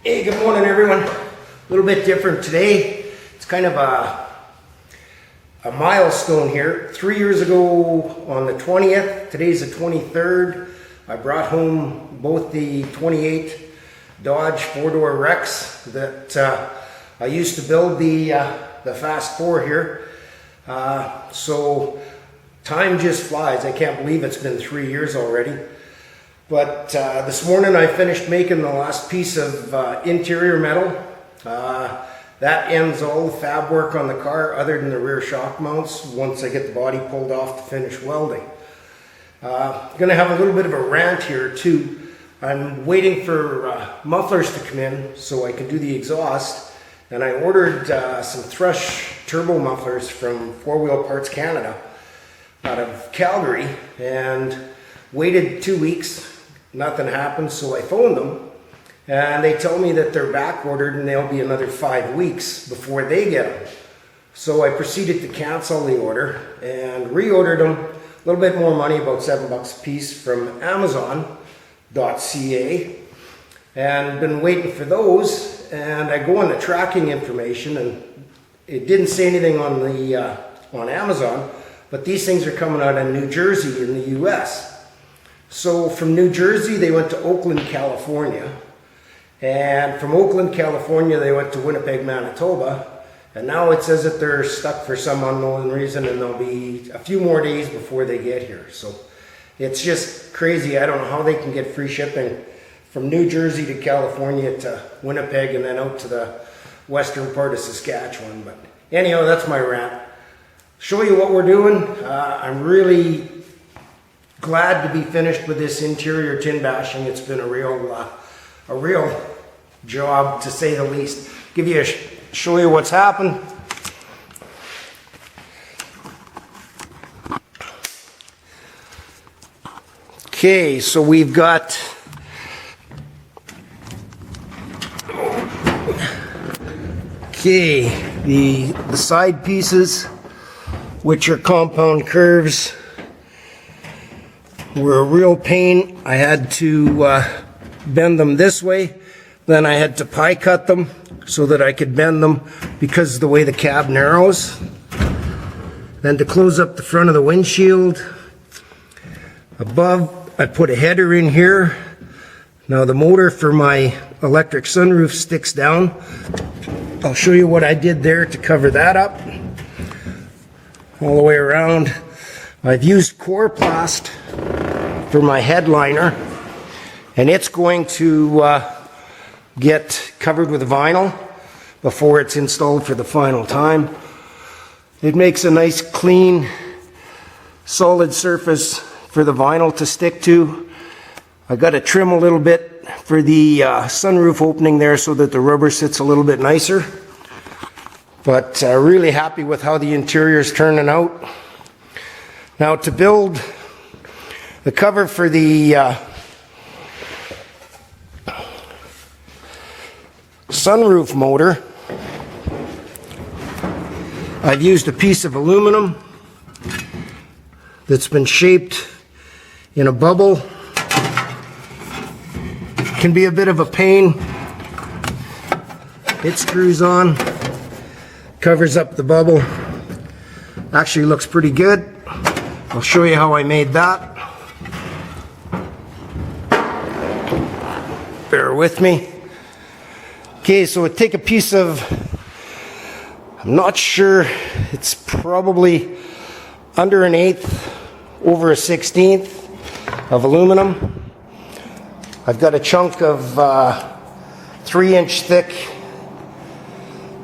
Hey, good morning everyone. A little bit different today. It's kind of a milestone here. 3 years ago on the 20th, today's the 23rd, I brought home both the 28 Dodge 4-door Rex that I used to build the Fast 4 here. So time just flies. I can't believe it's been 3 years already. But this morning I finished making the last piece of interior metal. That ends all the fab work on the car other than the rear shock mounts once I get the body pulled off to finish welding. Gonna have a little bit of a rant here too. I'm waiting for mufflers to come in so I can do the exhaust, and I ordered some Thrush turbo mufflers from 4 Wheel Parts Canada out of Calgary and waited 2 weeks. Nothing happened, so I phoned them and they tell me that they're back ordered and they'll be another 5 weeks before they get them. So I proceeded to cancel the order and reordered them. A little bit more money, about $7 a piece, from Amazon.ca, and been waiting for those. And I go on the tracking information and it didn't say anything on the on Amazon, but these things are coming out of New Jersey in the US. So from New Jersey, they went to Oakland, California. And from Oakland, California, they went to Winnipeg, Manitoba. And now it says that they're stuck for some unknown reason and there'll be a few more days before they get here. So it's just crazy. I don't know how they can get free shipping from New Jersey to California to Winnipeg and then out to the western part of Saskatchewan. But anyhow, that's my rant. Show you what we're doing. I'm really glad to be finished with this interior tin bashing. It's been a real job, to say the least. Show you what's happened. Okay, so we've got the side pieces, which are compound curves, were a real pain. I had to bend them this way, then I had to pie cut them so that I could bend them because of the way the cab narrows. Then to close up the front of the windshield, above I put a header in here. Now the motor for my electric sunroof sticks down. I'll show you what I did there to cover that up all the way around. I've used Coroplast for my headliner, and it's going to get covered with vinyl before it's installed for the final time. It makes a nice clean solid surface for the vinyl to stick to. I got to trim a little bit for the sunroof opening there so that the rubber sits a little bit nicer, but really happy with how the interior is turning out. Now to build the cover for the sunroof motor, I've used a piece of aluminum that's been shaped in a bubble. It can be a bit of a pain. It screws on, covers up the bubble. Actually looks pretty good. I'll show you how I made that. Bear with me. Okay, so I take a piece of, I'm not sure, it's probably under 1/8 over 1/16 of aluminum. I've got a chunk of 3-inch thick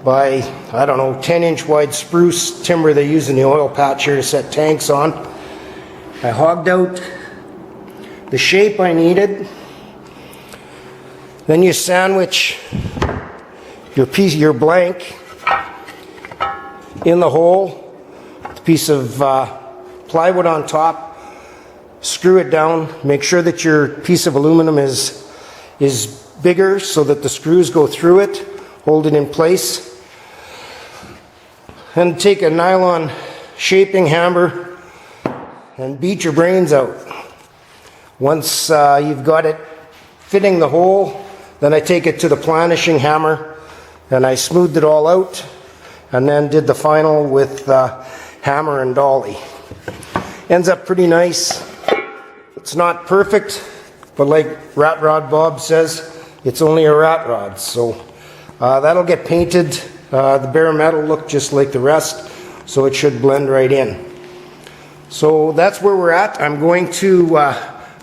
by, I don't know, 10-inch wide spruce timber they use in the oil patch here to set tanks on. I hogged out the shape I needed. Then you sandwich your blank in the hole, with a piece of plywood on top, screw it down, make sure that your piece of aluminum is bigger so that the screws go through it, hold it in place, and take a nylon shaping hammer and beat your brains out. Once you've got it fitting the hole, Then I take it to the planishing hammer and I smoothed it all out, and then did the final with hammer and dolly. Ends up pretty nice. It's not perfect, but like Rat Rod Bob says, it's only a rat rod. So that'll get painted. The bare metal look just like the rest, so it should blend right in. So that's where we're at. I'm going to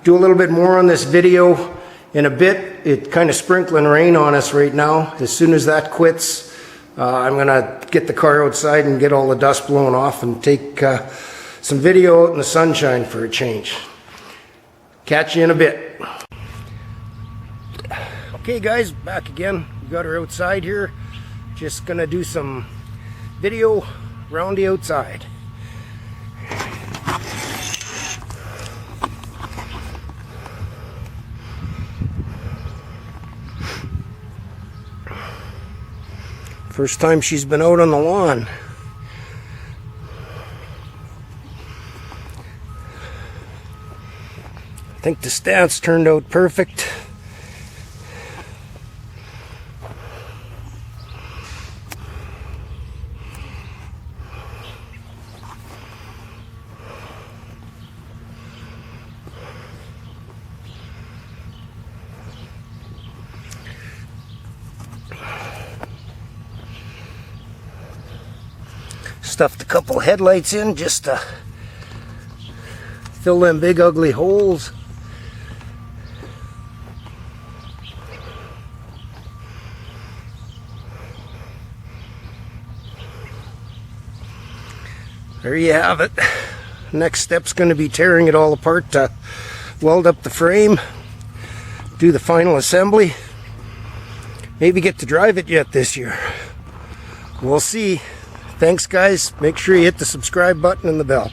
do a little bit more on this video in a bit. It's kind of sprinkling rain on us right now. As soon as that quits, I'm going to get the car outside and get all the dust blown off and take some video out in the sunshine for a change. Catch you in a bit. Okay guys, back again. We got her outside here. Just going to do some video around the outside. First time she's been out on the lawn. I think the stance turned out perfect. Stuffed a couple headlights in just to fill them big ugly holes. There you have it. Next step's going to be tearing it all apart to weld up the frame, do the final assembly. Maybe get to drive it yet this year. We'll see. Thanks guys. Make sure you hit the subscribe button and the bell.